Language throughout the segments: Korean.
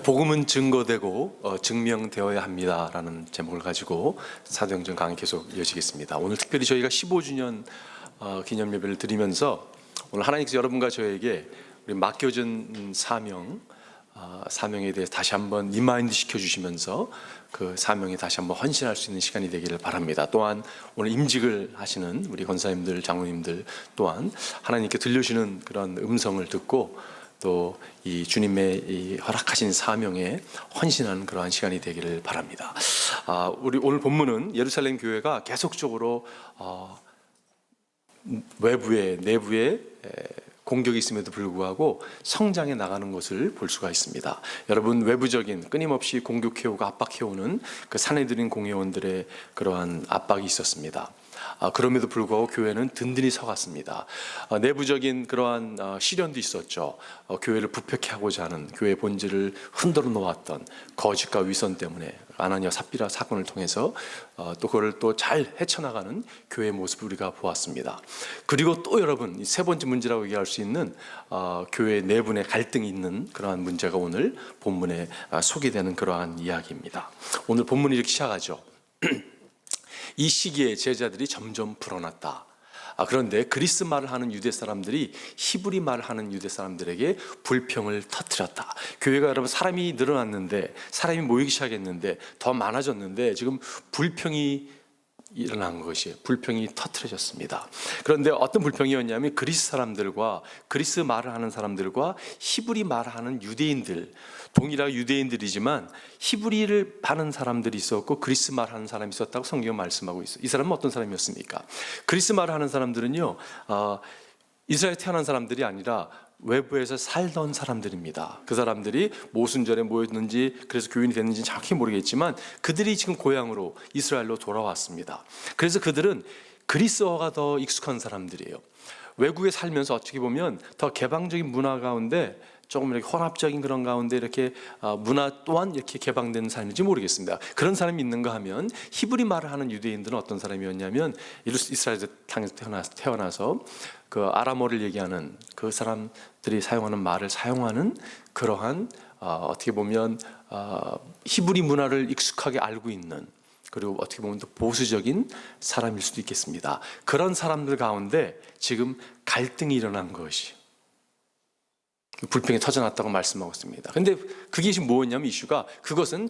복음은 증거되고 증명되어야 합니다라는 제목을 가지고 사도행전 강의 계속 이어지겠습니다. 오늘 특별히 저희가 15주년 기념 예배를 드리면서 오늘 하나님께서 여러분과 저에게 우리 맡겨진 사명에 대해서 다시 한번 리마인드 시켜주시면서 그 사명에 다시 한번 헌신할 수 있는 시간이 되기를 바랍니다. 또한 오늘 임직을 하시는 우리 권사님들, 장로님들 또한 하나님께 들려주시는 그런 음성을 듣고 또 이 주님의 이 허락하신 사명에 헌신하는 그러한 시간이 되기를 바랍니다. 우리 오늘 본문은 예루살렘 교회가 계속적으로 외부에 내부에 공격이 있음에도 불구하고 성장해 나가는 것을 볼 수가 있습니다. 여러분, 외부적인 끊임없이 공격해오고 압박해오는 그 산헤드린 공회원들의 그러한 압박이 있었습니다. 그럼에도 불구하고 교회는 든든히 서갔습니다. 내부적인 그러한 시련도 있었죠. 교회를 부패케 하고자 하는 교회의 본질을 흔들어 놓았던 거짓과 위선 때문에 아나니아 삽비라 사건을 통해서 또 그걸 또 잘 헤쳐나가는 교회의 모습을 우리가 보았습니다. 그리고 또 여러분, 이 세 번째 문제라고 얘기할 수 있는 교회 내분의 갈등이 있는 그러한 문제가 오늘 본문에 소개되는 그러한 이야기입니다. 오늘 본문이 이렇게 시작하죠. 이 시기에 제자들이 점점 불어났다. 그런데 그리스 말을 하는 유대 사람들이 히브리 말을 하는 유대 사람들에게 불평을 터뜨렸다. 교회가 여러분 사람이 늘어났는데, 사람이 모이기 시작했는데, 더 많아졌는데 지금 불평이 일어난 것이, 불평이 터뜨려졌습니다. 그런데 어떤 불평이었냐면 그리스 사람들과, 그리스 말을 하는 사람들과 히브리 말을 하는 유대인들, 동일하게 유대인들이지만 히브리를 하는 사람들이 있었고 그리스 말 하는 사람이 있었다고 성경은 말씀하고 있어요. 이 사람은 어떤 사람이었습니까? 그리스 말을 하는 사람들은요, 이스라엘에 태어난 사람들이 아니라 외부에서 살던 사람들입니다. 그 사람들이 모순절에 모였는지, 그래서 교인이 됐는지 정확히 모르겠지만 그들이 지금 고향으로 이스라엘로 돌아왔습니다. 그래서 그들은 그리스어가 더 익숙한 사람들이에요. 외국에 살면서 어떻게 보면 더 개방적인 문화 가운데, 조금 이렇게 혼합적인 그런 가운데 이렇게 문화 또한 이렇게 개방된 삶인지 모르겠습니다. 그런 사람이 있는가 하면 히브리 말을 하는 유대인들은 어떤 사람이었냐면 이스라엘에 태어나서 그 아람어를 얘기하는 그 사람들이 사용하는 말을 사용하는 그러한 어떻게 보면 히브리 문화를 익숙하게 알고 있는, 그리고 어떻게 보면 또 보수적인 사람일 수도 있겠습니다. 그런 사람들 가운데 지금 갈등이 일어난 것이, 불평이 터져났다고 말씀하고 있습니다. 근데 그게 지금 뭐였냐면 이슈가, 그것은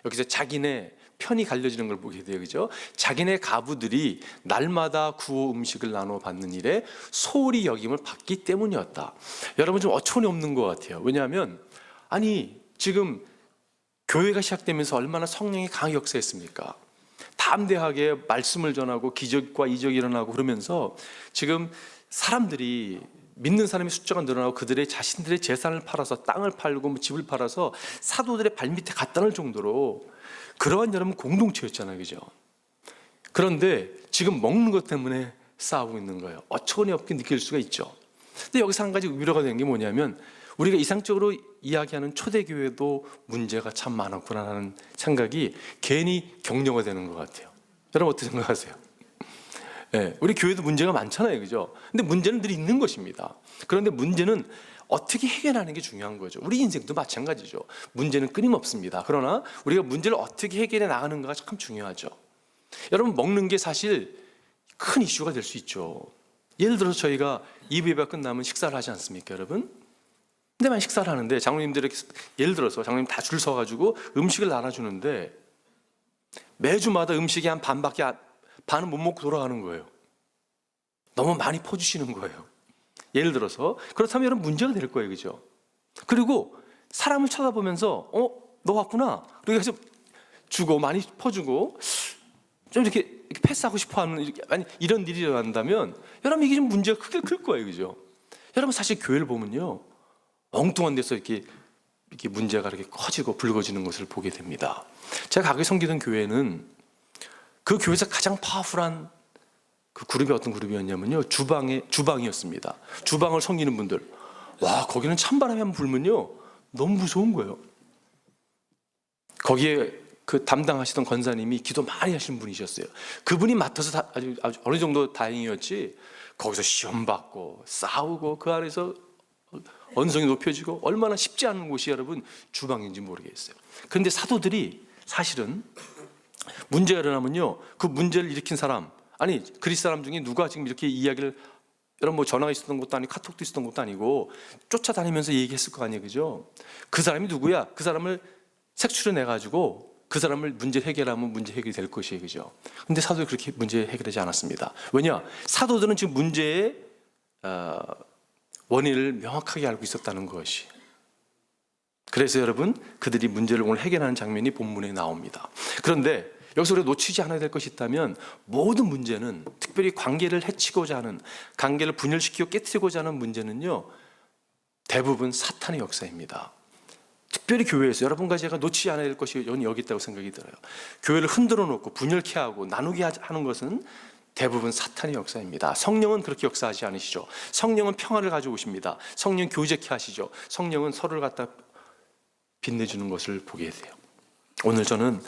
여기서 자기네 편이 갈려지는 걸 보게 돼요. 그죠? 자기네 가부들이 날마다 구호 음식을 나눠 받는 일에 소홀히 여김을 받기 때문이었다. 여러분 좀 어처구니 없는 것 같아요. 왜냐하면 지금 교회가 시작되면서 얼마나 성령이 강하게 역사했습니까? 담대하게 말씀을 전하고 기적과 이적이 일어나고 그러면서 지금 사람들이, 믿는 사람의 숫자가 늘어나고 그들의 자신들의 재산을 팔아서, 땅을 팔고 집을 팔아서 사도들의 발밑에 갖다 놓을 정도로 그러한 여러분 공동체였잖아요. 그죠? 그런데 지금 먹는 것 때문에 싸우고 있는 거예요. 어처구니 없게 느낄 수가 있죠. 근데 여기서 한 가지 위로가 되는 게 뭐냐면, 우리가 이상적으로 이야기하는 초대교회도 문제가 참 많았구나라는 생각이 괜히 격려가 되는 것 같아요. 여러분 어떻게 생각하세요? 네, 우리 교회도 문제가 많잖아요. 그죠? 근데 문제는 늘 있는 것입니다. 그런데 문제는 어떻게 해결하는 게 중요한 거죠. 우리 인생도 마찬가지죠. 문제는 끊임없습니다. 그러나 우리가 문제를 어떻게 해결해 나가는가가 참 중요하죠. 여러분, 먹는 게 사실 큰 이슈가 될 수 있죠. 예를 들어서 저희가 2부 예배가 끝나면 식사를 하지 않습니까, 여러분? 근데 만약 식사를 하는데 장로님들이, 예를 들어서 장로님 다 줄 서가지고 음식을 나눠주는데 매주마다 음식이 한 반은 못 먹고 돌아가는 거예요. 너무 많이 퍼주시는 거예요. 예를 들어서 그렇다면 여러분 문제가 될 거예요. 그죠? 그리고 사람을 쳐다보면서 너 왔구나, 그리고 해서 주고 많이 퍼주고 좀 이렇게 패스하고 싶어하는 이런 일이 일어난다면 여러분 이게 좀 문제가 크게 클 거예요. 그죠? 여러분 사실 교회를 보면요, 엉뚱한 데서 이렇게 문제가 이렇게 커지고 불거지는 것을 보게 됩니다. 제가 가게 섬기던 교회는 그 교회에서 가장 파워풀한 그 그룹이 어떤 그룹이었냐면요, 주방이었습니다. 주방을 섬기는 분들, 와, 거기는 찬바람이 한번 불면요 너무 무서운 거예요. 거기에 그 담당하시던 권사님이 기도 많이 하시는 분이셨어요. 그분이 맡아서 아주 어느 정도 다행이었지, 거기서 시험 받고 싸우고 그 안에서 언성이 높여지고 얼마나 쉽지 않은 곳이 여러분 주방인지 모르겠어요. 그런데 사도들이 사실은 문제가 일어나면요, 그 문제를 일으킨 사람, 아니 그리스 사람 중에 누가 지금 이렇게 이야기를, 여러분 뭐 전화가 있었던 것도 아니고 카톡도 있었던 것도 아니고 쫓아다니면서 얘기했을 거 아니에요, 그죠? 그 사람이 누구야? 그 사람을 색출해 가지고 그 사람을 문제 해결하면 문제 해결이 될 것이에요, 그죠? 근데 사도들이 그렇게 문제 해결하지 않았습니다. 왜냐? 사도들은 지금 문제의 원인을 명확하게 알고 있었다는 것이. 그래서 여러분, 그들이 문제를 오늘 해결하는 장면이 본문에 나옵니다. 그런데 여기서 우리가 놓치지 않아야 될 것이 있다면, 모든 문제는, 특별히 관계를 해치고자 하는, 관계를 분열시키고 깨뜨리고자 하는 문제는요, 대부분 사탄의 역사입니다. 특별히 교회에서 여러분과 제가 놓치지 않아야 될 것이 여기 있다고 생각이 들어요. 교회를 흔들어 놓고 분열케 하고 나누게 하는 것은 대부분 사탄의 역사입니다. 성령은 그렇게 역사하지 않으시죠. 성령은 평화를 가지고 오십니다. 성령 교제케 하시죠. 성령은 서로를 갖다 빛내주는 것을 보게 돼요. 오늘 저는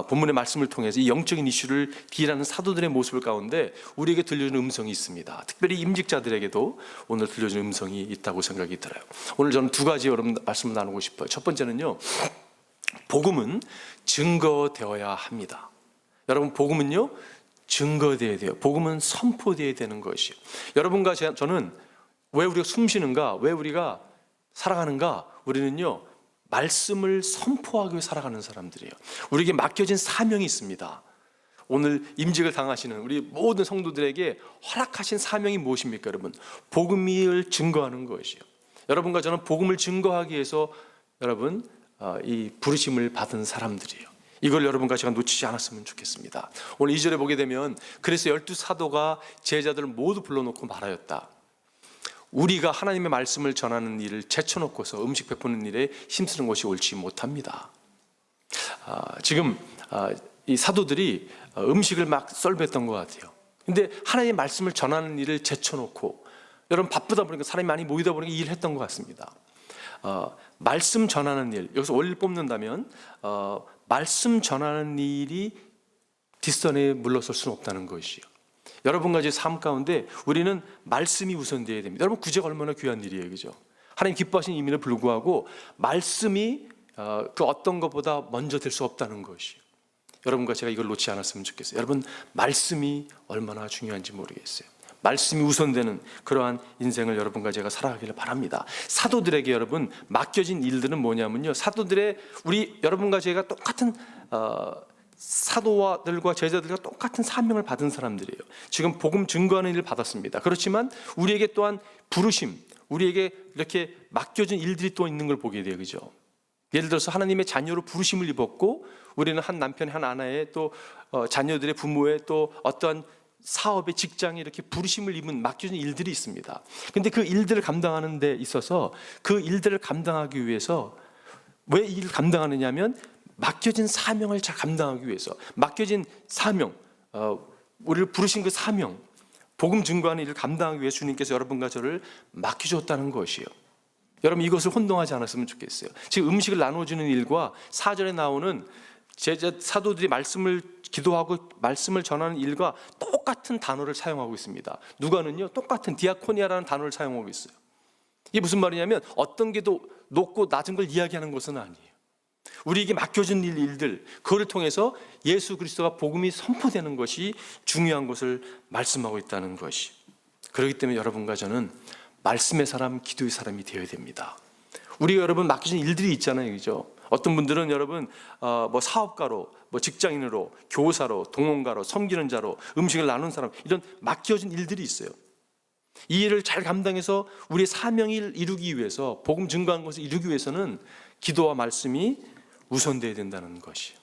본문의 말씀을 통해서 이 영적인 이슈를 딜하는 사도들의 모습을 가운데 우리에게 들려주는 음성이 있습니다. 특별히 임직자들에게도 오늘 들려주는 음성이 있다고 생각이 들어요. 오늘 저는 두 가지 여러분 말씀을 나누고 싶어요. 첫 번째는요, 복음은 증거되어야 합니다. 여러분, 복음은요 증거되어야 돼요. 복음은 선포되어야 되는 것이요. 여러분과 저는 왜 우리가 숨쉬는가, 왜 우리가 살아가는가, 우리는요 말씀을 선포하기 위해 살아가는 사람들이에요. 우리에게 맡겨진 사명이 있습니다. 오늘 임직을 당하시는 우리 모든 성도들에게 허락하신 사명이 무엇입니까, 여러분? 복음을 증거하는 것이요. 여러분과 저는 복음을 증거하기 위해서 여러분 이 부르심을 받은 사람들이에요. 이걸 여러분과 제가 놓치지 않았으면 좋겠습니다. 오늘 2절에 보게 되면, 그래서 12사도가 제자들을 모두 불러놓고 말하였다. 우리가 하나님의 말씀을 전하는 일을 제쳐놓고서 음식 베푸는 일에 힘쓰는 것이 옳지 못합니다. 지금 이 사도들이 음식을 막 썰뱉던 것 같아요. 근데 하나님의 말씀을 전하는 일을 제쳐놓고, 여러분 바쁘다 보니까, 사람이 많이 모이다 보니까 일을 했던 것 같습니다. 말씀 전하는 일, 여기서 원리를 뽑는다면 말씀 전하는 일이 뒷선에 물러설 수는 없다는 것이요. 여러분과 제 삶 가운데 우리는 말씀이 우선되어야 됩니다. 여러분, 구제가 얼마나 귀한 일이에요, 그죠? 하나님 기뻐하시는 임임에도 불구하고 말씀이 그 어떤 것보다 먼저 될 수 없다는 것이. 여러분과 제가 이걸 놓지 않았으면 좋겠어요. 여러분, 말씀이 얼마나 중요한지 모르겠어요. 말씀이 우선되는 그러한 인생을 여러분과 제가 살아가기를 바랍니다. 사도들에게 여러분 맡겨진 일들은 뭐냐면요, 사도들의, 우리 여러분과 제가 똑같은 사도와들과 제자들과 똑같은 사명을 받은 사람들이에요. 지금 복음 증거하는 일을 받았습니다. 그렇지만 우리에게 또한 부르심, 우리에게 이렇게 맡겨진 일들이 또 있는 걸 보게 돼요, 그죠? 예를 들어서 하나님의 자녀로 부르심을 입었고, 우리는 한 남편의, 한 아내의, 또 자녀들의, 부모의, 또 어떠한 사업의, 직장에 이렇게 부르심을 입은 맡겨진 일들이 있습니다. 근데 그 일들을 감당하는 데 있어서, 그 일들을 감당하기 위해서 왜 이 일을 감당하느냐면, 맡겨진 사명을 잘 감당하기 위해서, 맡겨진 사명, 우리를 부르신 그 사명, 복음 증거하는 일을 감당하기 위해 주님께서 여러분과 저를 맡겨줬다는 것이에요. 여러분, 이것을 혼동하지 않았으면 좋겠어요. 지금 음식을 나눠주는 일과 4절에 나오는 제자 사도들이 말씀을 기도하고 말씀을 전하는 일과 똑같은 단어를 사용하고 있습니다. 누가는요 똑같은 디아코니아라는 단어를 사용하고 있어요. 이게 무슨 말이냐면, 어떤 게 더 높고 낮은 걸 이야기하는 것은 아니에요. 우리에게 맡겨진 일들, 그거를 통해서 예수 그리스도가 복음이 선포되는 것이 중요한 것을 말씀하고 있다는 것이. 그렇기 때문에 여러분과 저는 말씀의 사람, 기도의 사람이 되어야 됩니다. 우리가 여러분 맡겨진 일들이 있잖아요, 그죠? 어떤 분들은 여러분 뭐 사업가로, 뭐 직장인으로, 교사로, 동원가로, 섬기는 자로, 음식을 나누는 사람, 이런 맡겨진 일들이 있어요. 이 일을 잘 감당해서 우리의 사명을 이루기 위해서, 복음 증거하는 것을 이루기 위해서는 기도와 말씀이 우선되어야 된다는 것이.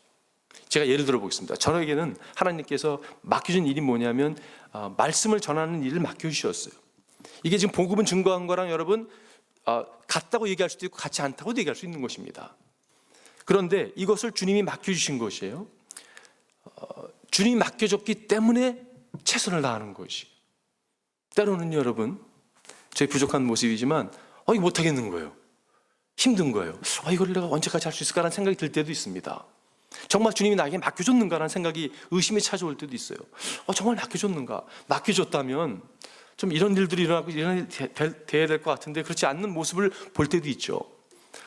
제가 예를 들어 보겠습니다. 저에게는 하나님께서 맡겨준 일이 뭐냐면 말씀을 전하는 일을 맡겨주셨어요. 이게 지금 복음은 증거한 거랑 여러분 같다고 얘기할 수도 있고 같지 않다고도 얘기할 수 있는 것입니다. 그런데 이것을 주님이 맡겨주신 것이에요. 주님이 맡겨줬기 때문에 최선을 다하는 것이. 때로는 여러분, 저희 부족한 모습이지만 이거 못하겠는 거예요. 힘든 거예요. 이걸 내가 언제까지 할 수 있을까라는 생각이 들 때도 있습니다. 정말 주님이 나에게 맡겨줬는가라는 생각이, 의심이 찾아올 때도 있어요. 정말 맡겨줬는가? 맡겨줬다면 좀 이런 일들이 일어나고 이런 일이 돼야 될 것 같은데 그렇지 않는 모습을 볼 때도 있죠.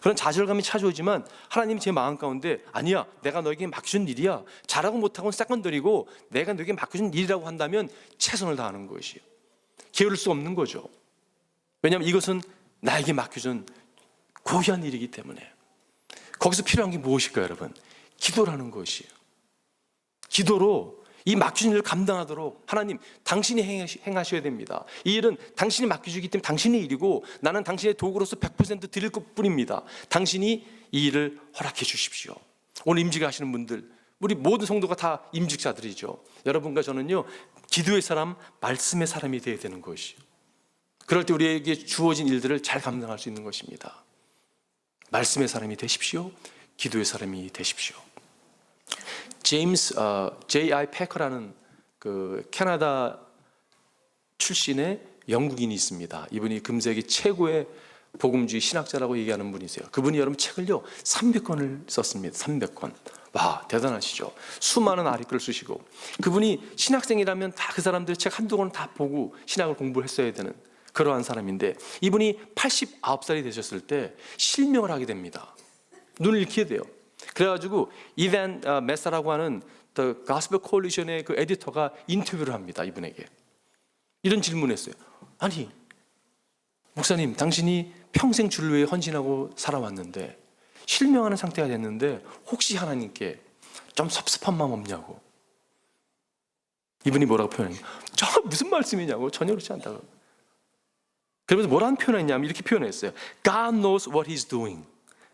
그런 좌절감이 찾아오지만 하나님이 제 마음 가운데 아니야, 내가 너에게 맡겨준 일이야, 잘하고 못하고는 싹건드리고 내가 너에게 맡겨준 일이라고 한다면 최선을 다하는 것이에요. 게으를 수 없는 거죠. 왜냐하면 이것은 나에게 맡겨준 고귀한 일이기 때문에. 거기서 필요한 게 무엇일까요, 여러분? 기도라는 것이에요. 기도로 이 맡겨진 일을 감당하도록 하나님, 당신이 행하셔야 됩니다. 이 일은 당신이 맡겨주기 때문에 당신의 일이고 나는 당신의 도구로서 100% 드릴 것뿐입니다. 당신이 이 일을 허락해 주십시오. 오늘 임직을 하시는 분들, 우리 모든 성도가 다 임직자들이죠. 여러분과 저는요, 기도의 사람, 말씀의 사람이 되어야 되는 것이요. 그럴 때 우리에게 주어진 일들을 잘 감당할 수 있는 것입니다. 말씀의 사람이 되십시오. 기도의 사람이 되십시오. 제임스 J.I. 패커라는 그 캐나다 출신의 영국인이 있습니다. 이분이 금세기 최고의 복음주의 신학자라고 얘기하는 분이세요. 그분이 여러분 책을요 300권을 썼습니다. 300권. 와, 대단하시죠. 수많은 아리글을 쓰시고, 그분이 신학생이라면 다 그 사람들 책 한두 권을 다 보고 신학을 공부를 했어야 되는 그러한 사람인데, 이분이 89살이 되셨을 때 실명을 하게 됩니다. 눈을 잃게 돼요. 그래가지고 이단 메사라고 하는 The Gospel Coalition의 그 에디터가 인터뷰를 합니다. 이분에게 이런 질문을 했어요. 아니, 목사님, 당신이 평생 주를 위해 헌신하고 살아왔는데 실명하는 상태가 됐는데 혹시 하나님께 좀 섭섭한 마음 없냐고. 이분이 뭐라고 표현했냐, 저 무슨 말씀이냐고. 전혀 그렇지 않다고. 그러면서 뭐라는 표현했냐면 이렇게 표현했어요. God knows what he's doing.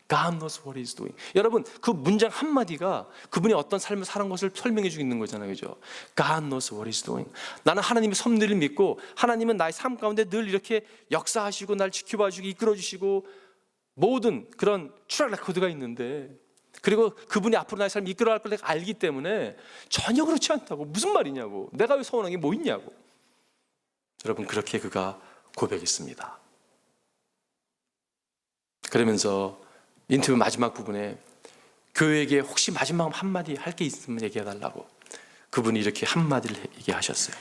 God knows what he's doing. 여러분, 그 문장 한마디가 그분이 어떤 삶을 사는 것을 설명해 주고 있는 거잖아요. 그죠? God knows what he's doing. 나는 하나님의 섭리를 믿고 하나님은 나의 삶 가운데 늘 이렇게 역사하시고 날 지켜봐 주시고 이끌어 주시고 모든 그런 트랙 레코드가 있는데, 그리고 그분이 앞으로 나의 삶을 이끌어갈 걸 내가 알기 때문에 전혀 그렇지 않다고. 무슨 말이냐고. 내가 왜 서운한 게 뭐 있냐고. 여러분, 그렇게 그가 고백했습니다. 그러면서 인터뷰 마지막 부분에 교회에게 혹시 마지막 한마디 할 게 있으면 얘기해달라고 그분이 이렇게 한마디를 얘기하셨어요.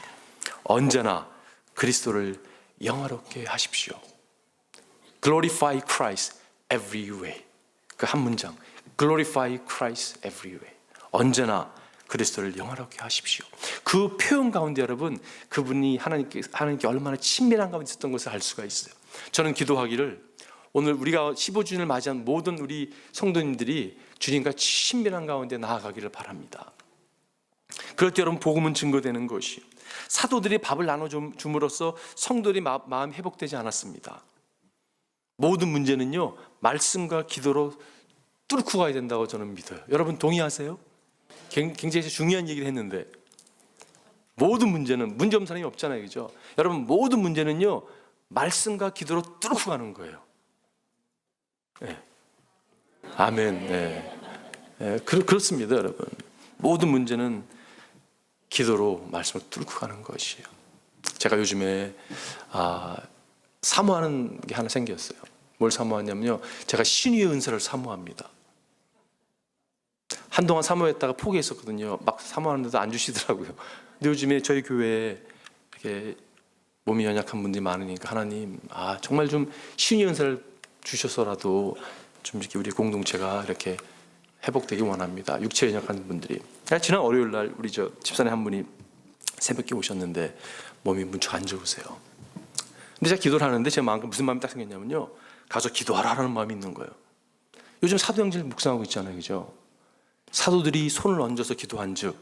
언제나 그리스도를 영화롭게 하십시오. Glorify Christ every way. 그 한 문장, Glorify Christ every way. 언제나 그리스도를 영화롭게 하십시오. 그 표현 가운데 여러분, 그분이 하나님께 얼마나 친밀한 가운데 있었던 것을 알 수가 있어요. 저는 기도하기를 오늘 우리가 15주년을 맞이한 모든 우리 성도님들이 주님과 친밀한 가운데 나아가기를 바랍니다. 그럴 때 여러분, 복음은 증거되는 것이요. 사도들이 밥을 나눠줌으로써 성도들이 마음이 회복되지 않았습니다. 모든 문제는요, 말씀과 기도로 뚫고 가야 된다고 저는 믿어요. 여러분 동의하세요? 굉장히 중요한 얘기를 했는데, 모든 문제는 문제 없는 사람이 없잖아요. 그죠? 여러분, 모든 문제는요, 말씀과 기도로 뚫고 가는 거예요. 네. 아멘. 네. 네. 그렇습니다, 여러분. 모든 문제는 기도로 말씀을 뚫고 가는 것이에요. 제가 요즘에 사모하는 게 하나 생겼어요. 뭘 사모하냐면요, 제가 신유의 은사를 사모합니다. 한동안 사모했다가 포기했었거든요. 막 사모하는데도 안 주시더라고요. 근데 요즘에 저희 교회에 이렇게 몸이 연약한 분들이 많으니까 하나님, 정말 좀 신유의 은사를 주셔서라도 좀 이렇게 우리 공동체가 이렇게 회복되기 원합니다. 육체 연약한 분들이. 지난 월요일 날 우리 집사님 한 분이 새벽에 오셨는데 몸이 무척 안 좋으세요. 근데 제가 기도를 하는데 제 마음에 무슨 마음이 딱 생겼냐면요, 가서 기도하라는 마음이 있는 거예요. 요즘 사도행전을 묵상하고 있잖아요. 그죠? 사도들이 손을 얹어서 기도한 즉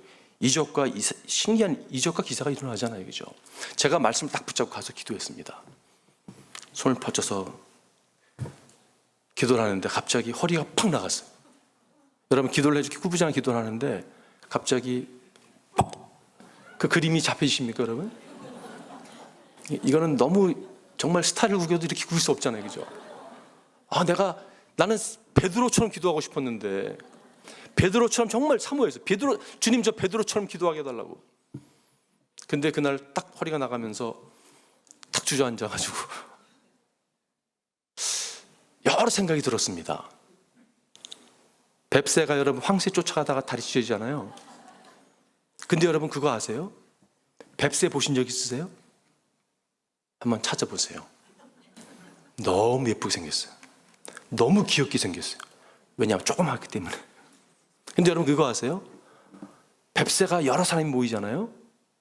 신기한 이적과 기사가 일어나잖아요. 그죠? 제가 말씀을 딱 붙잡고 가서 기도했습니다. 손을 뻗쳐서 기도를 하는데 갑자기 허리가 팍 나갔어요. 여러분, 기도를 해주기 구부정한 기도를 하는데 갑자기 그 그림이 잡히십니까, 여러분? 이거는 너무 정말 스타를 구겨도 이렇게 구길 수 없잖아요. 그죠? 나는 베드로처럼 기도하고 싶었는데, 베드로처럼 정말 사모했어요. 주님, 저 베드로처럼 기도하게 해달라고. 근데 그날 딱 허리가 나가면서 탁 주저앉아가지고 여러 생각이 들었습니다. 뱁새가 여러분 황새 쫓아가다가 다리 찢어지잖아요. 근데 여러분 그거 아세요? 뱁새 보신 적 있으세요? 한번 찾아보세요. 너무 예쁘게 생겼어요. 너무 귀엽게 생겼어요. 왜냐하면 조그맣기 때문에. 근데 여러분 그거 아세요? 뱁새가 여러 사람이 모이잖아요.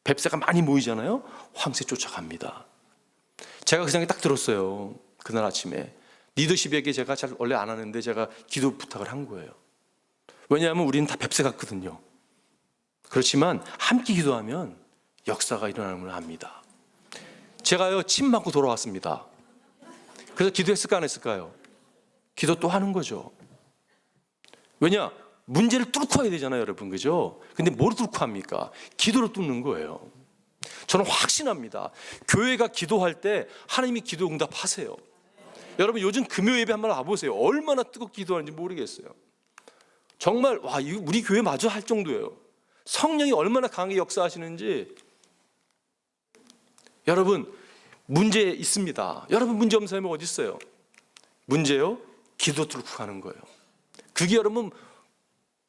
뱁새가 많이 모이잖아요. 황새 쫓아갑니다. 제가 그 생각이 딱 들었어요. 그날 아침에 리더십에게 제가 잘 원래 안 하는데 제가 기도 부탁을 한 거예요. 왜냐하면 우리는 다 뱁새 같거든요. 그렇지만 함께 기도하면 역사가 일어나는 걸 압니다. 제가요 침 맞고 돌아왔습니다. 그래서 기도했을까 안 했을까요? 기도 또 하는 거죠. 왜냐? 문제를 뚫고 와야 되잖아요, 여러분. 그죠? 근데 뭘 뚫고 합니까? 기도로 뚫는 거예요. 저는 확신합니다. 교회가 기도할 때 하나님이 기도 응답하세요. 여러분 요즘 금요 예배 한번 와보세요. 얼마나 뜨겁게 기도하는지 모르겠어요. 정말 와, 이거 우리 교회 마저 할 정도예요. 성령이 얼마나 강하게 역사하시는지. 여러분 문제 있습니다. 여러분 문제 없는 사람이 어디 있어요? 문제요? 기도 뚫고 가는 거예요. 그게 여러분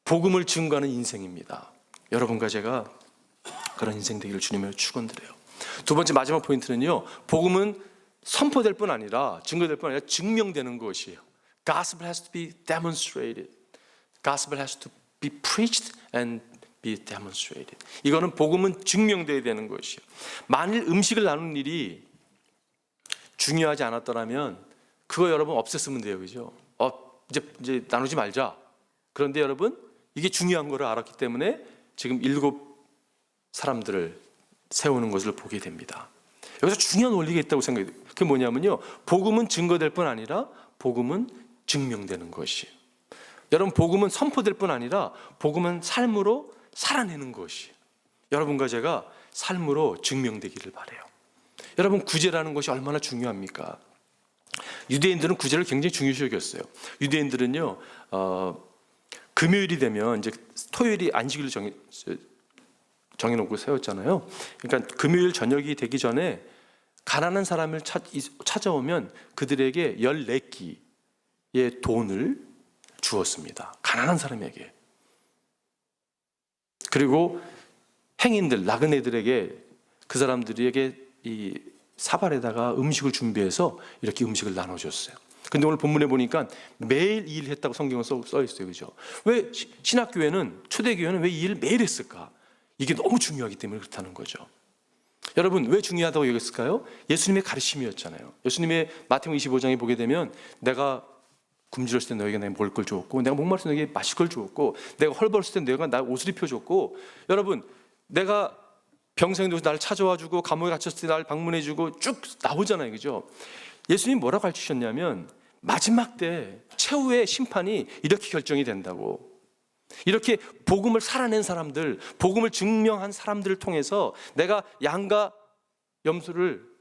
복음을 증거하는 인생입니다. 여러분과 제가 그런 인생 되기를 주님으로 축원드려요. 두 번째 마지막 포인트는요, 복음은 선포될 뿐 아니라 증거될 뿐 아니라 증명되는 것이에요. Gospel has to be demonstrated. Gospel has to be preached and be demonstrated. 이거는 복음은 증명돼야 되는 것이에요. 만일 음식을 나누는 일이 중요하지 않았더라면 그거 여러분 없앴으면 돼요, 그죠? 이제 나누지 말자. 그런데 여러분 이게 중요한 거를 알았기 때문에 지금 7 사람들을 세우는 것을 보게 됩니다. 여기서 중요한 원리가 있다고 생각해요. 그게 뭐냐면요, 복음은 증거될 뿐 아니라 복음은 증명되는 것이에요. 여러분 복음은 선포될 뿐 아니라 복음은 삶으로 살아내는 것이에요. 여러분과 제가 삶으로 증명되기를 바라요. 여러분 구제라는 것이 얼마나 중요합니까? 유대인들은 구제를 굉장히 중요시 여겼어요. 유대인들은요 금요일이 되면 이제 토요일이 안식일로 정해놓고 세웠잖아요. 그러니까 금요일 저녁이 되기 전에 가난한 사람을 찾아오면 그들에게 14끼의 돈을 주었습니다. 가난한 사람에게. 그리고 행인들, 나그네들에게 그 사람들에게 이 사발에다가 음식을 준비해서 이렇게 음식을 나눠줬어요. 근데 오늘 본문에 보니까 매일 이 일을 했다고 성경에 써 있어요. 그죠? 왜 신학교회는, 초대교회는 왜 이 일을 매일 했을까? 이게 너무 중요하기 때문에 그렇다는 거죠. 여러분 왜 중요하다고 여겼을까요? 예수님의 가르침이었잖아요. 예수님의 마태복음 25장에 보게 되면 내가 굶주렸을 때 너에게 내가 먹을 걸 주었고, 내가 목마르을 때 너에게 마실 걸 주었고, 내가 헐벗을 때 너가 나 옷을 입혀줬고, 여러분 내가 병상에 누워서 나를 찾아와주고, 감옥에 갇혔을 때 나를 방문해주고, 쭉 나오잖아요. 그죠? 예수님이 뭐라고 가르치셨냐면 마지막 때 최후의 심판이 이렇게 결정이 된다고. 이렇게 복음을 살아낸 사람들, 복음을 증명한 사람들을 통해서 내가 양과 염소를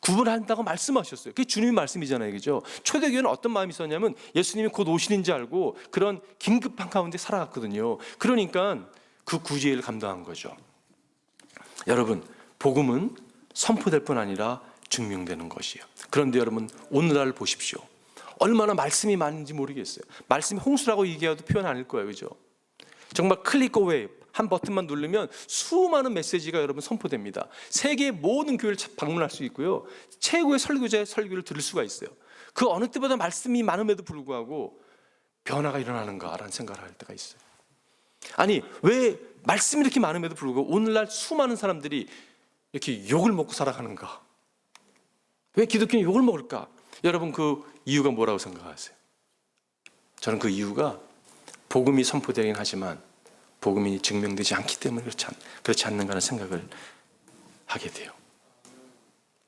구분한다고 말씀하셨어요. 그게 주님의 말씀이잖아요. 그죠? 초대교회는 어떤 마음이 있었냐면 예수님이 곧 오시는 줄 알고 그런 긴급한 가운데 살아갔거든요. 그러니까 그 구제를 감당한 거죠. 여러분 복음은 선포될 뿐 아니라 증명되는 것이에요. 그런데 여러분 오늘날 보십시오. 얼마나 말씀이 많은지 모르겠어요. 말씀이 홍수라고 얘기해도 표현 아닐 거예요. 그죠? 정말 클릭 어웨이 한 버튼만 누르면 수많은 메시지가 여러분 선포됩니다. 세계의 모든 교회를 방문할 수 있고요, 최고의 설교자의 설교를 들을 수가 있어요. 그 어느 때보다 말씀이 많음에도 불구하고 변화가 일어나는가라는 생각을 할 때가 있어요. 아니 왜 말씀이 이렇게 많음에도 불구하고 오늘날 수많은 사람들이 이렇게 욕을 먹고 살아가는가? 왜 기독교는 욕을 먹을까? 여러분 그 이유가 뭐라고 생각하세요? 저는 그 이유가 복음이 선포되긴 하지만 복음이 증명되지 않기 때문에 그렇지 않는가 하는 생각을 하게 돼요.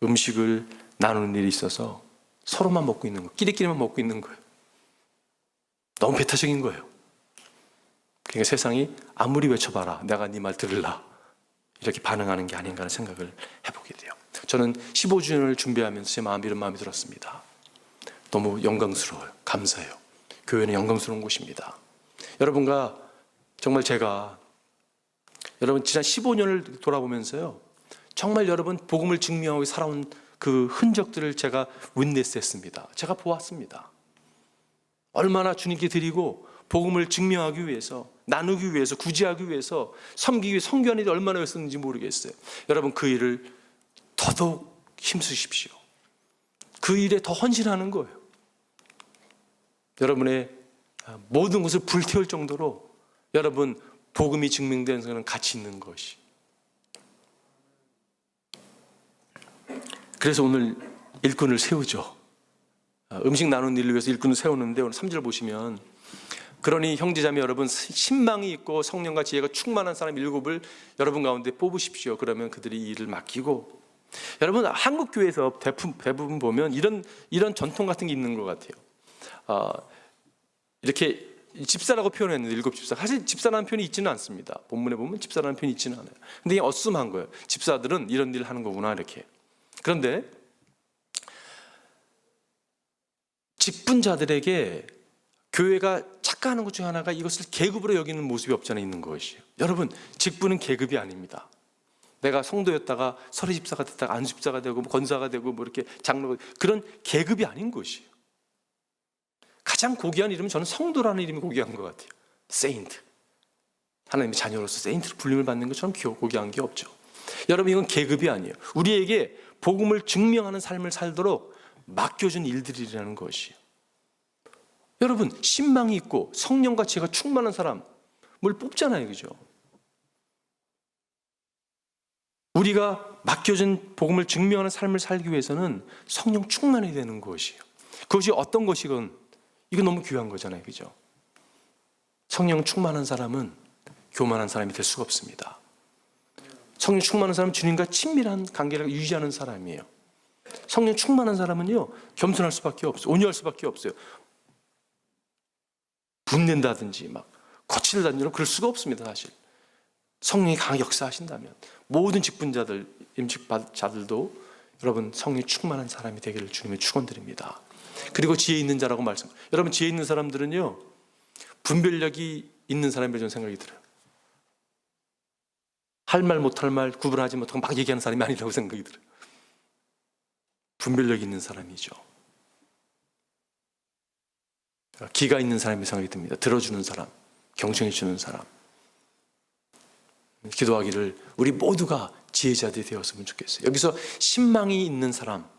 음식을 나누는 일이 있어서 서로만 먹고 있는 거, 끼리끼리만 먹고 있는 거예요. 너무 배타적인 거예요. 그러니까 세상이 아무리 외쳐봐라 내가 네 말 들을라 이렇게 반응하는 게 아닌가 하는 생각을 해보게 돼요. 저는 15주년을 준비하면서 제 마음이 이런 마음이 들었습니다. 너무 영광스러워요. 감사해요. 교회는 영광스러운 곳입니다. 여러분과 정말 제가 여러분 지난 15년을 돌아보면서요, 정말 여러분 복음을 증명하고 살아온 그 흔적들을 제가 윈네스했습니다. 제가 보았습니다. 얼마나 주님께 드리고 복음을 증명하기 위해서, 나누기 위해서, 구제하기 위해서, 섬기기 위해 선교하는 일이 얼마나 했었는지 모르겠어요. 여러분 그 일을 더더욱 힘쓰십시오. 그 일에 더 헌신하는 거예요. 여러분의 모든 것을 불태울 정도로 여러분 복음이 증명된 것은 가치 있는 것이. 그래서 오늘 일꾼을 세우죠. 음식 나누는 일을 위해서 일꾼을 세우는데 오늘 3절 보시면 그러니 형제자매 여러분 신망이 있고 성령과 지혜가 충만한 사람 7을 여러분 가운데 뽑으십시오. 그러면 그들이 이 일을 맡기고. 여러분 한국 교회에서 대부분 보면 이런 전통 같은 게 있는 것 같아요. 이렇게 집사라고 표현했는데 7집사. 사실 집사라는 표현이 있지는 않습니다. 본문에 보면 집사라는 표현이 있지는 않아요. 근데 이게 어슴한 거예요. 집사들은 이런 일을 하는 거구나 이렇게. 그런데 직분자들에게 교회가 착각하는 것 중 하나가 이것을 계급으로 여기는 모습이 없지 않아 있는 것이에요. 여러분 직분은 계급이 아닙니다. 내가 성도였다가 서리 집사가 됐다가 안수 집사가 되고 권사가 되고 뭐 이렇게 장로가 그런 계급이 아닌 것이에요. 가장 고귀한 이름은 저는 성도라는 이름이 고귀한 것 같아요. 세인트. 하나님의 자녀로서 세인트로 불림을 받는 것처럼 고귀한 게 없죠. 여러분 이건 계급이 아니에요. 우리에게 복음을 증명하는 삶을 살도록 맡겨준 일들이라는 것이에요. 여러분 신망이 있고 성령과 지혜가 충만한 사람을 뽑잖아요. 그죠? 우리가 맡겨진 복음을 증명하는 삶을 살기 위해서는 성령 충만이 되는 것이에요. 그것이 어떤 것이건 이거 너무 귀한 거잖아요. 그죠? 성령 충만한 사람은 교만한 사람이 될 수가 없습니다. 성령 충만한 사람은 주님과 친밀한 관계를 유지하는 사람이에요. 성령 충만한 사람은요 겸손할 수밖에 없어요. 온유할 수밖에 없어요. 분낸다든지 막 거칠다든지 그럴 수가 없습니다. 사실 성령이 강하게 역사하신다면 모든 직분자들, 임직자들도 여러분 성령이 충만한 사람이 되기를 주님의 축원드립니다. 그리고 지혜 있는 자라고 말씀. 여러분 지혜 있는 사람들은요 분별력이 있는 사람이라고 저는 생각이 들어요. 할 말 못할 말 구분하지 못하고 막 얘기하는 사람이 아니라고 생각이 들어요. 분별력이 있는 사람이죠. 기가 있는 사람이 생각이 듭니다. 들어주는 사람, 경청해 주는 사람. 기도하기를 우리 모두가 지혜자들이 되었으면 좋겠어요. 여기서 신망이 있는 사람,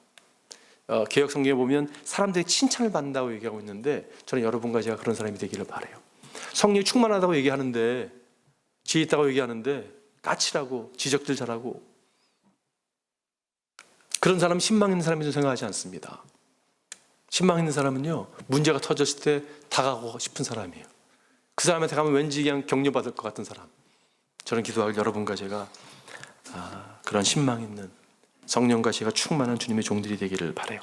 개역 성경에 보면 사람들이 칭찬을 받는다고 얘기하고 있는데 저는 여러분과 제가 그런 사람이 되기를 바라요. 성령이 충만하다고 얘기하는데 지혜 있다고 얘기하는데 까칠하고 지적들 잘하고 그런 사람은 신망 있는 사람이라고 생각하지 않습니다. 신망 있는 사람은요 문제가 터졌을 때 다가가고 싶은 사람이에요. 그 사람한테 가면 왠지 그냥 격려받을 것 같은 사람. 저는 기도하길 여러분과 제가 그런 신망 있는 성령과 지혜가 충만한 주님의 종들이 되기를 바라요.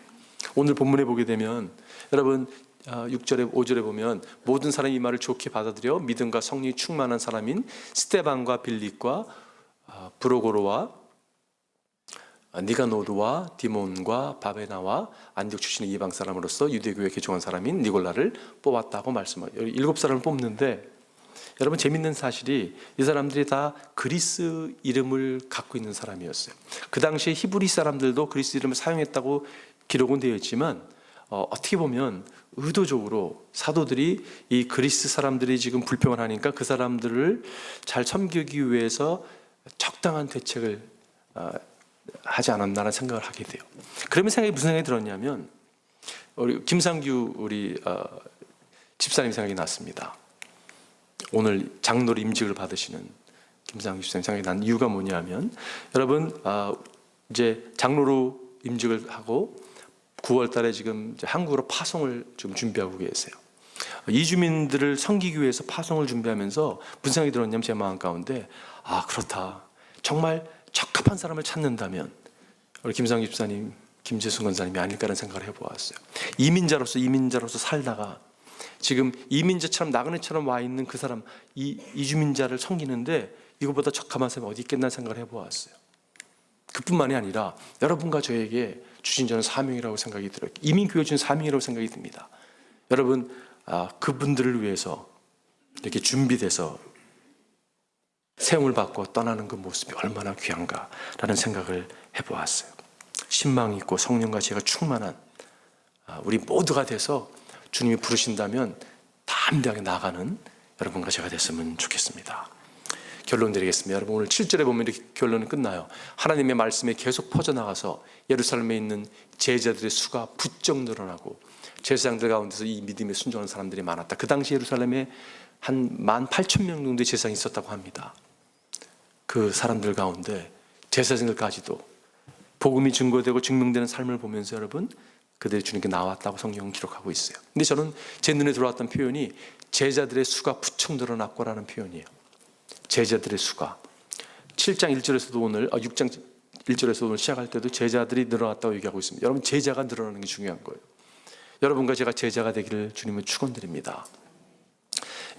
오늘 본문에 보게 되면 여러분 6절에 5절에 보면 모든 사람이 이 말을 좋게 받아들여 믿음과 성령이 충만한 사람인 스데반과 빌립과 브로고로와 니가노르와 디몬과 바베나와 안디옥 출신의 이방 사람으로서 유대교에 개종한 사람인 니골라를 뽑았다고 말씀하죠. 7사람을 뽑는데 여러분 재밌는 사실이 이 사람들이 다 그리스 이름을 갖고 있는 사람이었어요. 그 당시에 히브리 사람들도 그리스 이름을 사용했다고 기록은 되어 있지만 어떻게 보면 의도적으로 사도들이 이 그리스 사람들이 지금 불평을 하니까 그 사람들을 잘 섬기기 위해서 적당한 대책을 하지 않았나라는 생각을 하게 돼요. 그러면 무슨 생각이 들었냐면 우리 김상규 우리 집사님 생각이 났습니다. 오늘 장로로 임직을 받으시는 김상규 집사님 생각이 난 이유가 뭐냐면 여러분 이제 장로로 임직을 하고 9월 달에 지금 한국으로 파송을 좀 준비하고 계세요. 이주민들을 섬기기 위해서 파송을 준비하면서 무슨 생각이 들었냐면 제 마음 가운데 그렇다. 정말 적합한 사람을 찾는다면 우리 김상규 집사님, 김재순 권사님이 아닐까라는 생각을 해보았어요. 이민자로서 살다가 지금 이민자처럼 나그네처럼 와 있는 그 사람, 이주민자를 섬기는데 이거보다 적합한 사람이 어디 있겠나 생각을 해보았어요. 그뿐만이 아니라 여러분과 저에게 주신 저는 사명이라고 생각이 들어요. 이민교회 주신 사명이라고 생각이 듭니다. 여러분 그분들을 위해서 이렇게 준비돼서 세움을 받고 떠나는 그 모습이 얼마나 귀한가라는 생각을 해보았어요. 신망이 있고 성령과 지혜가 충만한 우리 모두가 돼서 주님이 부르신다면 담대하게 나가는 여러분과 제가 됐으면 좋겠습니다. 결론 드리겠습니다. 여러분, 오늘 7절에 보면 이렇게 결론이 끝나요. 하나님의 말씀이 계속 퍼져나가서 예루살렘에 있는 제자들의 수가 부쩍 늘어나고 제사장들 가운데서 이 믿음에 순종하는 사람들이 많았다. 그 당시 예루살렘에 한 18,000명 정도의 제사장이 있었다고 합니다. 그 사람들 가운데 제사장들까지도 복음이 증거되고 증명되는 삶을 보면서 여러분, 그들이 주님께 나왔다고 성경은 기록하고 있어요. 근데 저는 제 눈에 들어왔던 표현이 제자들의 수가 부쩍 늘어났고라는 표현이에요. 제자들의 수가 7장 1절에서도 오늘 6장 1절에서 오늘 시작할 때도 제자들이 늘어났다고 얘기하고 있습니다. 여러분, 제자가 늘어나는 게 중요한 거예요. 여러분과 제가 제자가 되기를 주님은 축원드립니다.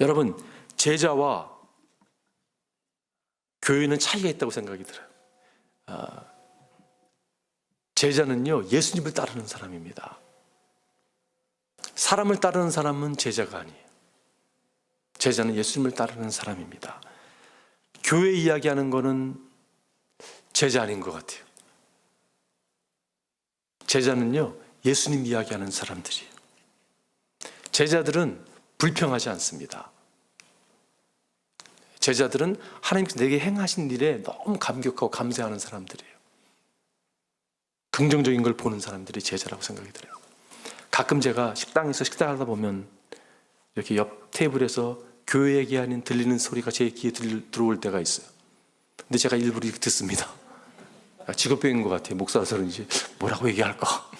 여러분, 제자와 교회는 차이가 있다고 생각이 들어요. 제자는요, 예수님을 따르는 사람입니다. 사람을 따르는 사람은 제자가 아니에요. 제자는 예수님을 따르는 사람입니다. 교회 이야기하는 거는 제자 아닌 것 같아요. 제자는요, 예수님 이야기하는 사람들이에요. 제자들은 불평하지 않습니다. 제자들은 하나님께서 내게 행하신 일에 너무 감격하고 감사하는 사람들이에요. 긍정적인 걸 보는 사람들이 제자라고 생각이 들어요. 가끔 제가 식당에서 식사하다 보면 이렇게 옆 테이블에서 교회 얘기하는 들리는 소리가 제 귀에 들어올 때가 있어요. 근데 제가 일부러 이렇게 듣습니다. 직업병인 것 같아요. 목사라서 그런지 뭐라고 얘기할까.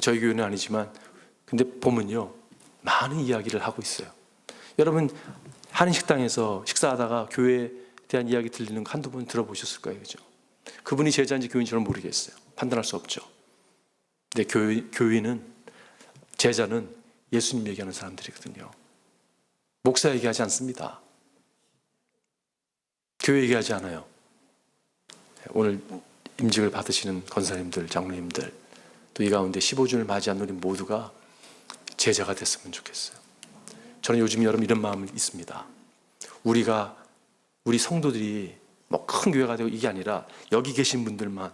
저희 교회는 아니지만 근데 보면요, 많은 이야기를 하고 있어요. 여러분, 한인식당에서 식사하다가 교회에 대한 이야기 들리는 거 한두 번 들어보셨을 거예요. 그죠? 그분이 제자인지 교인지는 모르겠어요. 판단할 수 없죠. 근데 교인은, 제자는 예수님 얘기하는 사람들이거든요. 목사 얘기하지 않습니다. 교회 얘기하지 않아요. 오늘 임직을 받으시는 권사님들, 장로님들, 또 이 가운데 15주를 맞이한 우리 모두가 제자가 됐으면 좋겠어요. 저는 요즘 여러분 이런 마음이 있습니다. 우리 성도들이 뭐 큰 교회가 되고 이게 아니라 여기 계신 분들만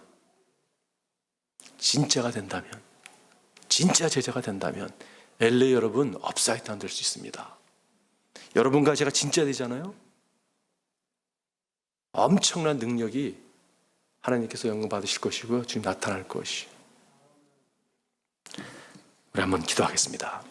진짜가 된다면, 진짜 제자가 된다면 LA 여러분 업사이드 다운 될 수 있습니다. 여러분과 제가 진짜 되잖아요. 엄청난 능력이 하나님께서 영광 받으실 것이고요, 주님 나타날 것이. 우리 한번 기도하겠습니다.